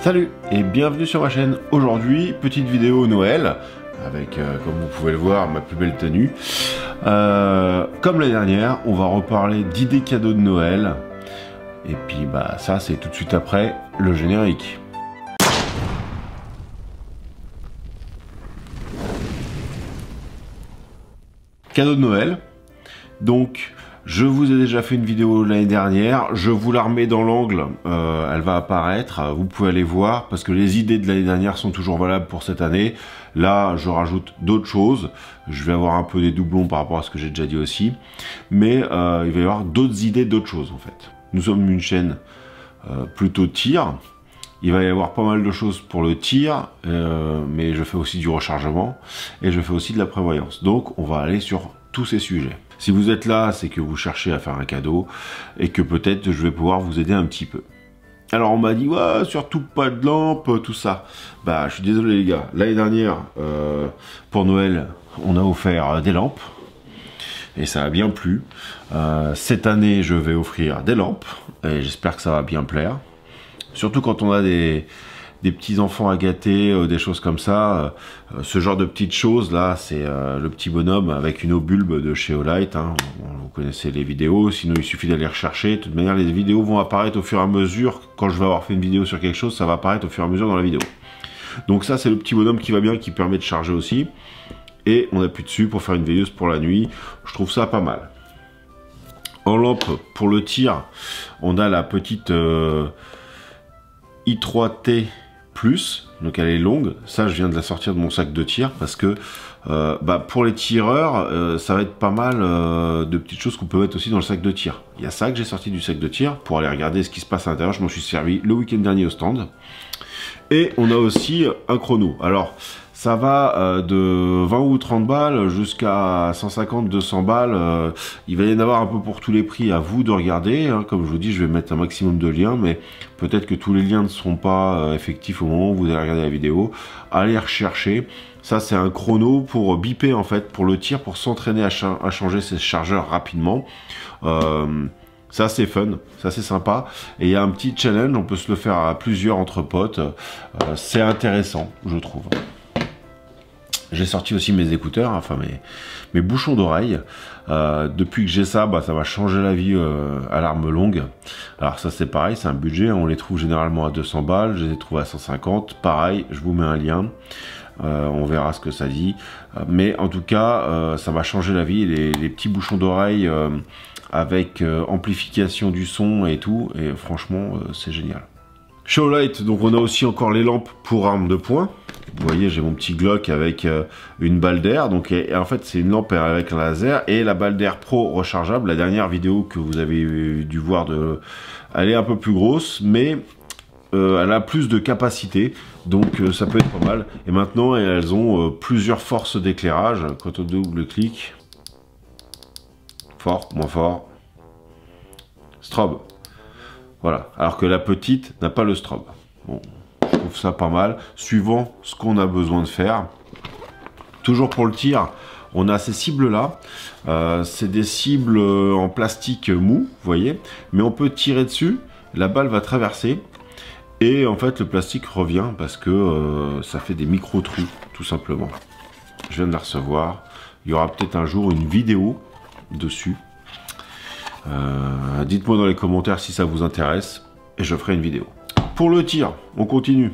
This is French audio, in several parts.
Salut et bienvenue sur ma chaîne. Aujourd'hui, petite vidéo Noël avec, comme vous pouvez le voir, ma plus belle tenue. Comme l'année dernière, on va reparler d'idées cadeaux de Noël. Et puis bah ça, c'est tout de suite après le générique. Cadeau de Noël. Donc, je vous ai déjà fait une vidéo l'année dernière, je vous la remets dans l'angle, elle va apparaître, vous pouvez aller voir, parce que les idées de l'année dernière sont toujours valables pour cette année. Là, je rajoute d'autres choses, je vais avoir un peu des doublons par rapport à ce que j'ai déjà dit aussi, mais il va y avoir d'autres idées, d'autres choses en fait. Nous sommes une chaîne plutôt tir, il va y avoir pas mal de choses pour le tir, mais je fais aussi du rechargement, et je fais aussi de la prévoyance. Donc, on va aller sur tous ces sujets. Si vous êtes là, c'est que vous cherchez à faire un cadeau et que peut-être je vais pouvoir vous aider un petit peu. Alors on m'a dit, ouais, surtout pas de lampe, tout ça. Bah, je suis désolé les gars. L'année dernière, pour Noël, on a offert des lampes. Et ça a bien plu. Cette année, je vais offrir des lampes. Et j'espère que ça va bien plaire. Surtout quand on a des petits enfants à gâter, des choses comme ça. Ce genre de petites choses là, c'est le petit bonhomme avec une eau bulbe de chez Olight. Hein. Vous connaissez les vidéos, sinon il suffit d'aller rechercher. De toute manière, les vidéos vont apparaître au fur et à mesure. Quand je vais avoir fait une vidéo sur quelque chose, ça va apparaître au fur et à mesure dans la vidéo. Donc ça, c'est le petit bonhomme qui va bien, qui permet de charger aussi. Et on appuie dessus pour faire une veilleuse pour la nuit. Je trouve ça pas mal. En lampe, pour le tir, on a la petite I3T+, donc elle est longue. Ça, je viens de la sortir de mon sac de tir parce que pour les tireurs, ça va être pas mal de petites choses qu'on peut mettre aussi dans le sac de tir. Il y a ça que j'ai sorti du sac de tir pour aller regarder ce qui se passe à l'intérieur. Je m'en suis servi le week-end dernier au stand. Et on a aussi un chrono. Alors, ça va de 20 ou 30 balles jusqu'à 150, 200 balles. Il va y en avoir un peu pour tous les prix, à vous de regarder. Hein. Comme je vous dis, je vais mettre un maximum de liens, mais peut-être que tous les liens ne seront pas effectifs au moment où vous allez regarder la vidéo. Allez rechercher. Ça, c'est un chrono pour biper, en fait, pour le tir, pour s'entraîner à changer ses chargeurs rapidement. Ça c'est fun, ça c'est sympa. Et il y a un petit challenge, on peut se le faire à plusieurs entre potes. C'est intéressant, je trouve. J'ai sorti aussi mes écouteurs, enfin mes bouchons d'oreille. Depuis que j'ai ça, ça va changer la vie à l'arme longue. Alors ça c'est pareil, c'est un budget, on les trouve généralement à 200 balles, je les ai trouvés à 150. Pareil, je vous mets un lien. On verra ce que ça dit. Mais en tout cas, ça va changer la vie. Les petits bouchons d'oreille avec amplification du son et tout. Et franchement, c'est génial. Chez Olight, donc on a aussi encore les lampes pour armes de poing. Vous voyez, j'ai mon petit Glock avec une balle d'air. Donc en fait, c'est une lampe avec un laser et la balle d'air pro rechargeable. La dernière vidéo que vous avez dû voir, elle est un peu plus grosse, mais elle a plus de capacité, donc ça peut être pas mal. Et maintenant, elles ont plusieurs forces d'éclairage. Quand on double-clic, fort, moins fort, strobe. Voilà, alors que la petite n'a pas le strobe. Bon, je trouve ça pas mal, suivant ce qu'on a besoin de faire. Toujours pour le tir, on a ces cibles-là. C'est des cibles en plastique mou, vous voyez. Mais on peut tirer dessus, la balle va traverser. Et en fait, le plastique revient parce que ça fait des micro-trous, tout simplement. Je viens de la recevoir. Il y aura peut-être un jour une vidéo dessus. Dites-moi dans les commentaires si ça vous intéresse et je ferai une vidéo. Pour le tir, on continue.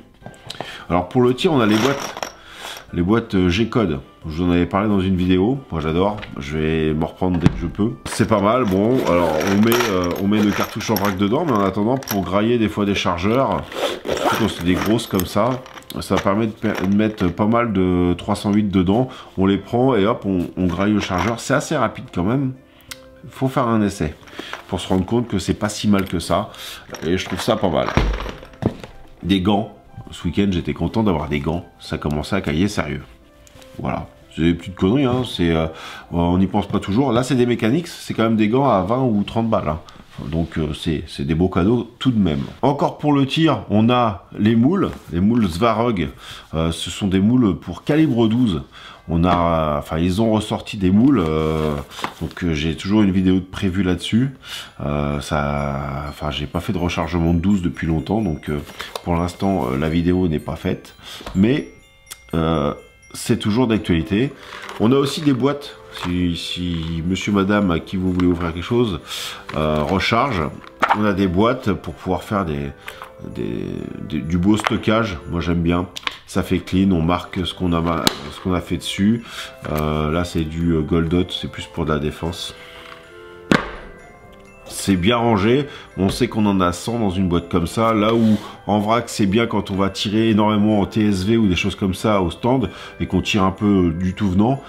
Alors pour le tir, on a les boîtes G-Code. Je vous en avais parlé dans une vidéo. Moi j'adore. Je vais me reprendre dès que je peux. C'est pas mal. Bon, alors on met le cartouche en vrac dedans, mais en attendant, pour grailler des fois des chargeurs, surtout quand c'est des grosses comme ça permet de mettre pas mal de 308 dedans. On les prend et hop, on graille le chargeur. C'est assez rapide quand même. Il faut faire un essai pour se rendre compte que c'est pas si mal que ça. Et je trouve ça pas mal. Des gants. Ce week-end, j'étais content d'avoir des gants. Ça commençait à cailler sérieux. Voilà. C'est des petites conneries, hein. On n'y pense pas toujours. Là, c'est des mécaniques. C'est quand même des gants à 20 ou 30 balles. Hein. Donc c'est des beaux cadeaux tout de même. Encore pour le tir, on a les moules Svarog. Ce sont des moules pour calibre 12. Ils ont ressorti des moules, donc j'ai toujours une vidéo de prévue là-dessus. J'ai pas fait de rechargement de 12 depuis longtemps, donc pour l'instant la vidéo n'est pas faite, mais c'est toujours d'actualité. On a aussi des boîtes, si monsieur, madame, à qui vous voulez ouvrir quelque chose, recharge, on a des boîtes pour pouvoir faire du beau stockage. Moi j'aime bien, ça fait clean, on marque ce qu'on a fait dessus. Là c'est du Goldot, c'est plus pour de la défense. C'est bien rangé, on sait qu'on en a 100 dans une boîte comme ça, là où en vrac c'est bien quand on va tirer énormément en TSV ou des choses comme ça au stand et qu'on tire un peu du tout venant.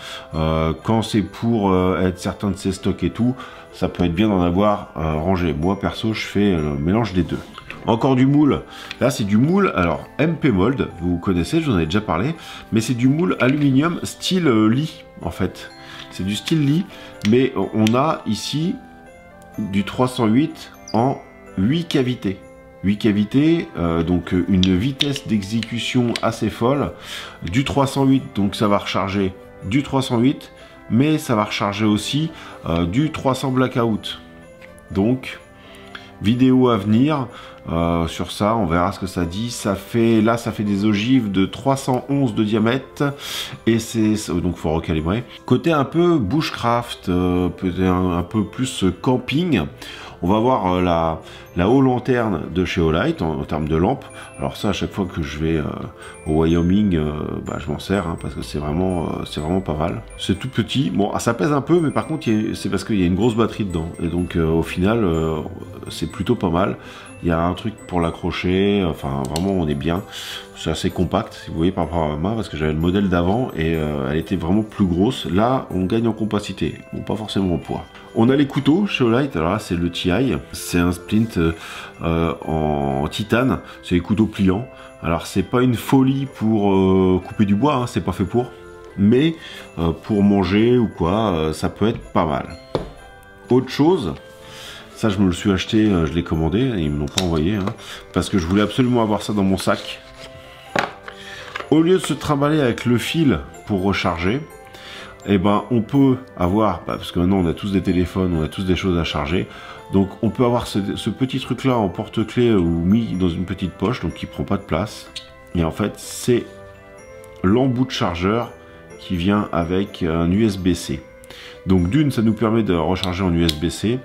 Quand c'est pour être certain de ses stocks et tout, ça peut être bien d'en avoir rangé. Moi perso je fais le mélange des deux. Encore du moule, là c'est du moule, alors MP Mold, vous connaissez, je vous en ai déjà parlé, mais c'est du moule aluminium style lit en fait. C'est du style lit, mais on a ici du 308 en 8 cavités. 8 cavités, donc une vitesse d'exécution assez folle. Du 308, donc ça va recharger du 308, mais ça va recharger aussi du 300 Blackout. Donc, vidéo à venir sur ça, on verra ce que ça dit. Ça fait des ogives de 311 de diamètre et donc faut recalibrer. Côté un peu bushcraft, peut-être un peu plus camping, on va voir la haut lanterne de chez Olight en termes de lampe. Alors ça, à chaque fois que je vais au Wyoming, je m'en sers parce que c'est vraiment pas mal. C'est tout petit, bon ça pèse un peu, mais par contre c'est parce qu'il y a une grosse batterie dedans et donc au final c'est plutôt pas mal. Il y a un truc pour l'accrocher, enfin vraiment on est bien. C'est assez compact si vous voyez par rapport à ma main, parce que j'avais le modèle d'avant et elle était vraiment plus grosse. Là on gagne en compacité, bon pas forcément en poids. On a les couteaux chez Olight, alors là c'est le TI, c'est un splint en titane, c'est les couteaux pliants. Alors c'est pas une folie pour couper du bois, c'est pas fait pour, mais pour manger ou quoi, ça peut être pas mal. Autre chose, ça je me le suis acheté, je l'ai commandé, ils me l'ont pas envoyé, parce que je voulais absolument avoir ça dans mon sac. Au lieu de se trimballer avec le fil pour recharger, eh ben on peut avoir, parce que maintenant on a tous des téléphones, on a tous des choses à charger, donc on peut avoir ce petit truc là en porte-clés ou mis dans une petite poche, donc qui prend pas de place. Et en fait c'est l'embout de chargeur qui vient avec un USB-C. Donc d'une, ça nous permet de recharger en USB-C.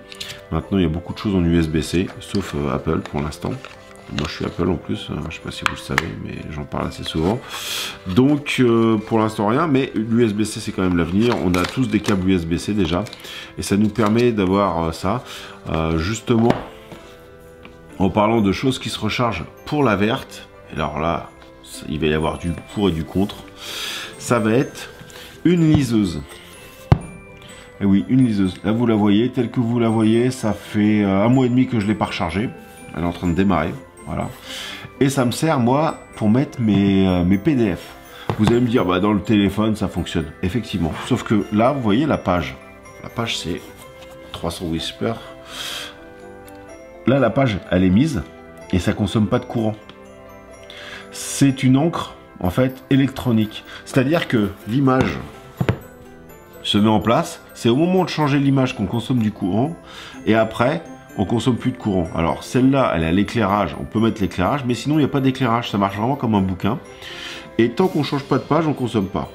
Maintenant il y a beaucoup de choses en USB-C, sauf Apple pour l'instant. Moi je suis Apple en plus, je sais pas si vous le savez, mais j'en parle assez souvent. Donc pour l'instant rien, mais l'USB-C c'est quand même l'avenir. On a tous des câbles USB-C déjà, et ça nous permet d'avoir ça. Justement, en parlant de choses qui se rechargent pour la verte, alors là, il va y avoir du pour et du contre. Ça va être une liseuse. Et oui, une liseuse. Là vous la voyez, telle que vous la voyez, ça fait 1 mois et demi que je l'ai pas rechargée. Elle est en train de démarrer. Voilà. Et ça me sert, moi, pour mettre mes PDF. Vous allez me dire, dans le téléphone, ça fonctionne. Effectivement. Sauf que là, vous voyez la page. La page, c'est 300 Whisper. Là, la page, elle est mise et ça consomme pas de courant. C'est une encre, en fait, électronique. C'est-à-dire que l'image se met en place. C'est au moment de changer l'image qu'on consomme du courant. Et après, on consomme plus de courant. Alors celle-là, elle a l'éclairage, on peut mettre l'éclairage, mais sinon il n'y a pas d'éclairage, ça marche vraiment comme un bouquin. Et tant qu'on change pas de page, on consomme pas.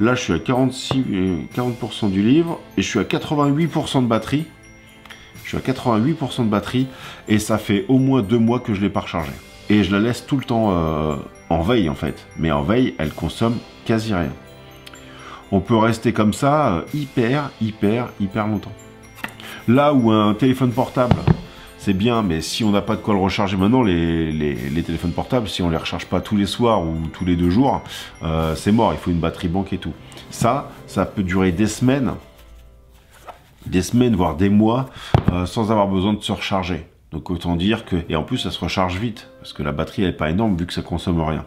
Là, je suis à 40% du livre et je suis à 88% de batterie. Je suis à 88% de batterie et ça fait au moins 2 mois que je l'ai pas rechargé. Et je la laisse tout le temps en veille en fait. Mais en veille, elle consomme quasi rien. On peut rester comme ça hyper longtemps. Là où un téléphone portable, c'est bien, mais si on n'a pas de quoi le recharger maintenant, les téléphones portables, si on les recharge pas tous les soirs ou tous les 2 jours, c'est mort, il faut une batterie banque et tout. Ça peut durer des semaines, voire des mois, sans avoir besoin de se recharger. Donc autant dire que... Et en plus, ça se recharge vite, parce que la batterie, elle n'est pas énorme, vu que ça consomme rien.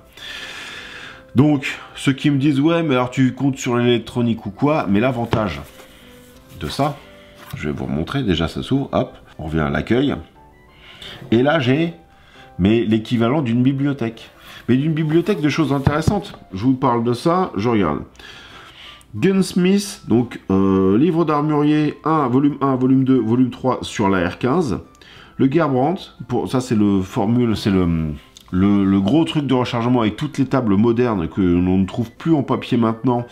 Donc, ceux qui me disent, ouais, mais alors tu comptes sur l'électronique ou quoi, mais l'avantage de ça... Je vais vous remontrer, déjà ça s'ouvre, hop. On revient à l'accueil. Et là, j'ai l'équivalent d'une bibliothèque. Mais d'une bibliothèque de choses intéressantes. Je vous parle de ça, je regarde. Gunsmith, donc livre d'armurier 1, volume 2, volume 3 sur la R15. Le Gerbrandt, ça c'est le formule, c'est le gros truc de rechargement avec toutes les tables modernes que l'on ne trouve plus en papier maintenant,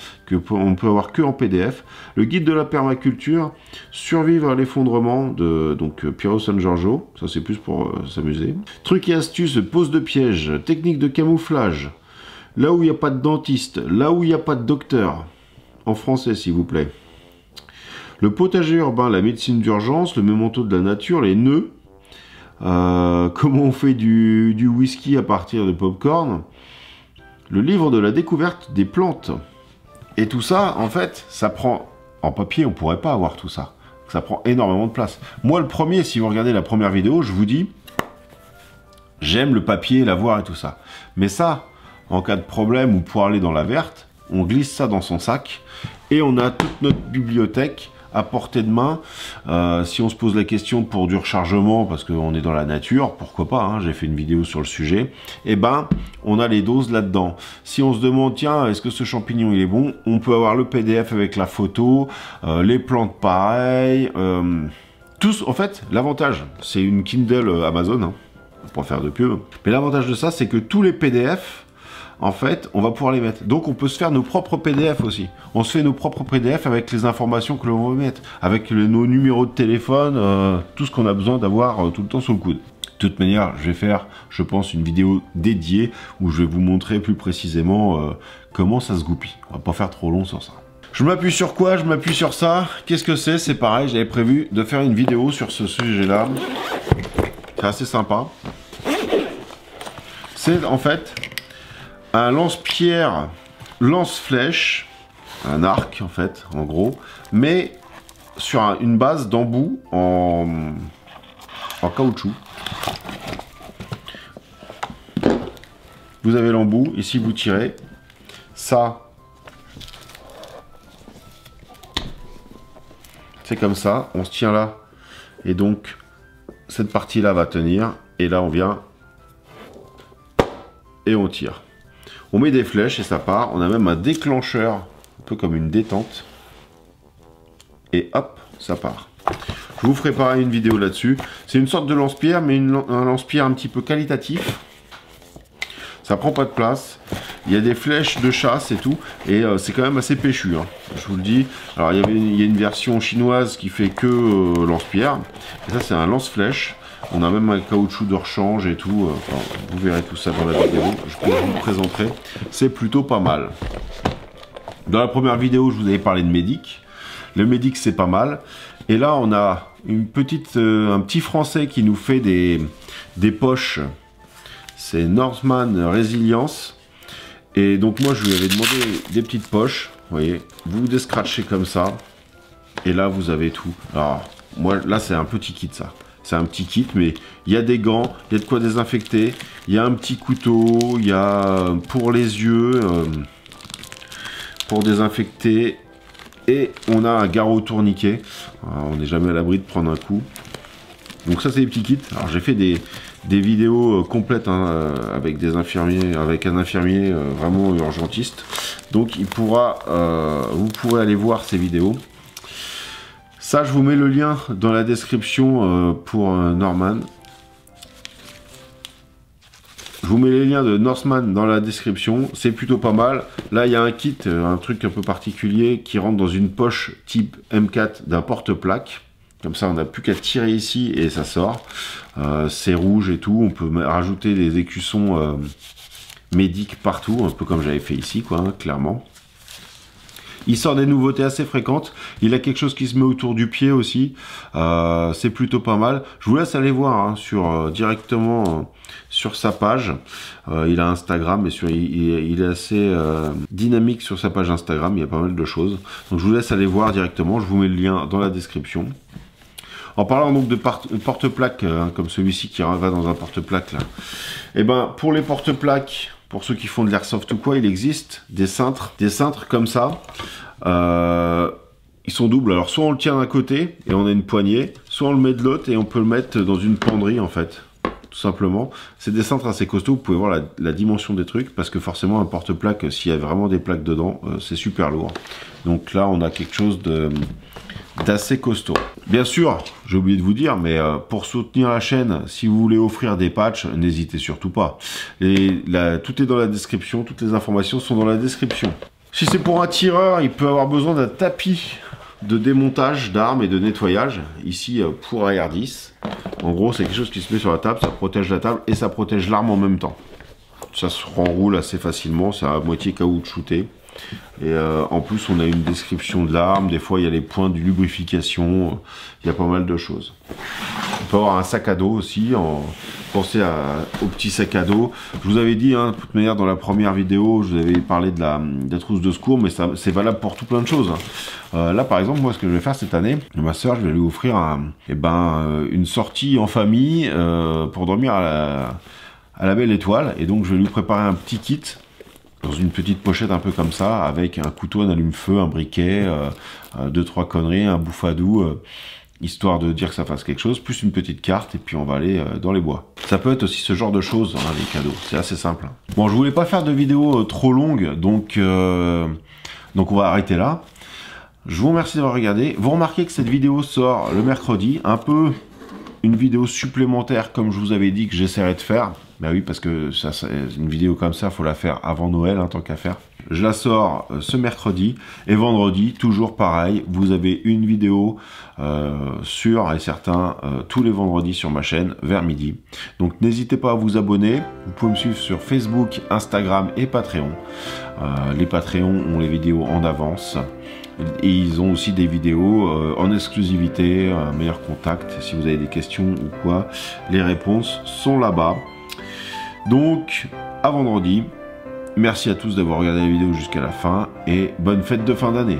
on peut avoir que en PDF. Le guide de la permaculture, survivre à l'effondrement de Piero San Giorgio, ça c'est plus pour s'amuser. Trucs et astuces, pose de piège, technique de camouflage, là où il n'y a pas de dentiste, là où il n'y a pas de docteur, en français s'il vous plaît. Le potager urbain, la médecine d'urgence, le memento de la nature, les nœuds. Comment on fait du whisky à partir de popcorn, le livre de la découverte des plantes. Et tout ça, en fait, ça prend... En papier, on pourrait pas avoir tout ça. Ça prend énormément de place. Moi, le premier, si vous regardez la première vidéo, je vous dis, j'aime le papier, l'avoir et tout ça. Mais ça, en cas de problème ou pour aller dans la verte, on glisse ça dans son sac et on a toute notre bibliothèque à portée de main. Si on se pose la question pour du rechargement, parce qu'on est dans la nature, pourquoi pas, hein, j'ai fait une vidéo sur le sujet, et ben on a les doses là-dedans. Si on se demande, tiens, est-ce que ce champignon il est bon, on peut avoir le PDF avec la photo, les plantes pareilles, tous, en fait, l'avantage, c'est une Kindle Amazon, hein, pour faire de pub, mais l'avantage de ça, c'est que tous les PDF, en fait, on va pouvoir les mettre. Donc, on peut se faire nos propres PDF aussi. On se fait nos propres PDF avec les informations que l'on veut mettre, avec nos numéros de téléphone, tout ce qu'on a besoin d'avoir tout le temps sous le coude. De toute manière, je vais faire, je pense, une vidéo dédiée où je vais vous montrer plus précisément comment ça se goupille. On va pas faire trop long sur ça. Je m'appuie sur quoi? Je m'appuie sur ça. Qu'est-ce que c'est? C'est pareil, j'avais prévu de faire une vidéo sur ce sujet-là. C'est assez sympa. C'est en fait un lance-pierre, lance-flèche, un arc en fait, en gros, mais sur une base d'embout en caoutchouc. Vous avez l'embout, et si vous tirez, ça, c'est comme ça, on se tient là, et donc cette partie-là va tenir, et là on vient, et on tire. On met des flèches et ça part. On a même un déclencheur, un peu comme une détente. Et hop, ça part. Je vous ferai pareil une vidéo là-dessus. C'est une sorte de lance-pierre, mais un lance-pierre un petit peu qualitatif. Ça prend pas de place. Il y a des flèches de chasse et tout. Et c'est quand même assez péchu, hein, je vous le dis. Alors il y a une version chinoise qui fait que lance-pierre. Et ça c'est un lance-flèche. On a même un caoutchouc de rechange et tout. Enfin, vous verrez tout ça dans la vidéo. Je vous le présenterai. C'est plutôt pas mal. Dans la première vidéo, je vous avais parlé de Medic. Le Medic, c'est pas mal. Et là, on a un petit français qui nous fait des poches. C'est Northman Resilience. Et donc, moi, je lui avais demandé des petites poches. Vous voyez, vous descratchez comme ça. Et là, vous avez tout. Alors, moi, là, c'est un petit kit, ça. C'est un petit kit, mais il y a des gants, il y a de quoi désinfecter, il y a un petit couteau, il y a pour les yeux, pour désinfecter, et on a un garrot tourniquet. Alors, on n'est jamais à l'abri de prendre un coup. Donc ça, c'est des petits kits. Alors j'ai fait des vidéos complètes, hein, avec des infirmiers, avec un infirmier vraiment urgentiste. Donc il pourra, vous pourrez aller voir ces vidéos. Ça, je vous mets le lien dans la description pour Norman. Je vous mets les liens de Northman dans la description. C'est plutôt pas mal. Là, il y a un kit, un truc un peu particulier qui rentre dans une poche type M4 d'un porte-plaque. Comme ça, on n'a plus qu'à tirer ici et ça sort. C'est rouge et tout. On peut rajouter des écussons Medic partout, un peu comme j'avais fait ici, quoi, hein, clairement. Il sort des nouveautés assez fréquentes. Il a quelque chose qui se met autour du pied aussi. C'est plutôt pas mal. Je vous laisse aller voir, hein, directement sur sa page. Il a Instagram et il est assez dynamique sur sa page Instagram. Il y a pas mal de choses. Donc je vous laisse aller voir directement. Je vous mets le lien dans la description. En parlant donc de porte-plaques, hein, comme celui-ci qui va dans un porte-plaque là. Et ben pour les porte-plaques, pour ceux qui font de l'airsoft ou quoi, il existe des cintres comme ça. Ils sont doubles, alors soit on le tient d'un côté et on a une poignée, soit on le met de l'autre et on peut le mettre dans une penderie en fait, tout simplement. C'est des cintres assez costauds, vous pouvez voir la dimension des trucs, parce que forcément un porte-plaque, s'il y a vraiment des plaques dedans, c'est super lourd. Donc là on a quelque chose d'assez costaud. Bien sûr, j'ai oublié de vous dire, mais pour soutenir la chaîne, si vous voulez offrir des patchs, n'hésitez surtout pas. Tout est dans la description, toutes les informations sont dans la description. Si c'est pour un tireur, il peut avoir besoin d'un tapis de démontage d'armes et de nettoyage. Ici, pour AR-10. En gros, c'est quelque chose qui se met sur la table, ça protège la table et ça protège l'arme en même temps. Ça se renroule assez facilement, c'est à moitié caoutchouté. Et en plus, on a une description de l'arme. Des fois, il y a les points de lubrification. Il y a pas mal de choses. On peut avoir un sac à dos aussi. Pensez au petit sac à dos. Je vous avais dit, hein, de toute manière, dans la première vidéo, je vous avais parlé de la trousse de secours, mais c'est valable pour tout plein de choses. Là, par exemple, moi, ce que je vais faire cette année, ma soeur, je vais lui offrir une sortie en famille pour dormir à la belle étoile. Et donc, je vais lui préparer un petit kit dans une petite pochette un peu comme ça, avec un couteau, un allume-feu, un briquet, 2-3 conneries, un bouffadou, histoire de dire que ça fasse quelque chose, plus une petite carte, et puis on va aller dans les bois. Ça peut être aussi ce genre de choses, hein, les cadeaux, c'est assez simple. Bon, je voulais pas faire de vidéo trop longue, donc on va arrêter là. Je vous remercie d'avoir regardé. Vous remarquez que cette vidéo sort le mercredi, un peu une vidéo supplémentaire, comme je vous avais dit que j'essaierai de faire. Ben oui, parce que une vidéo comme ça, il faut la faire avant Noël, hein, tant qu'à faire. Je la sors ce mercredi, et vendredi, toujours pareil, vous avez une vidéo sûre et certain tous les vendredis sur ma chaîne, vers midi. Donc n'hésitez pas à vous abonner, vous pouvez me suivre sur Facebook, Instagram et Patreon. Les Patreons ont les vidéos en avance. Et ils ont aussi des vidéos en exclusivité, un meilleur contact. Si vous avez des questions ou quoi, les réponses sont là-bas. Donc, à vendredi. Merci à tous d'avoir regardé la vidéo jusqu'à la fin et bonne fête de fin d'année.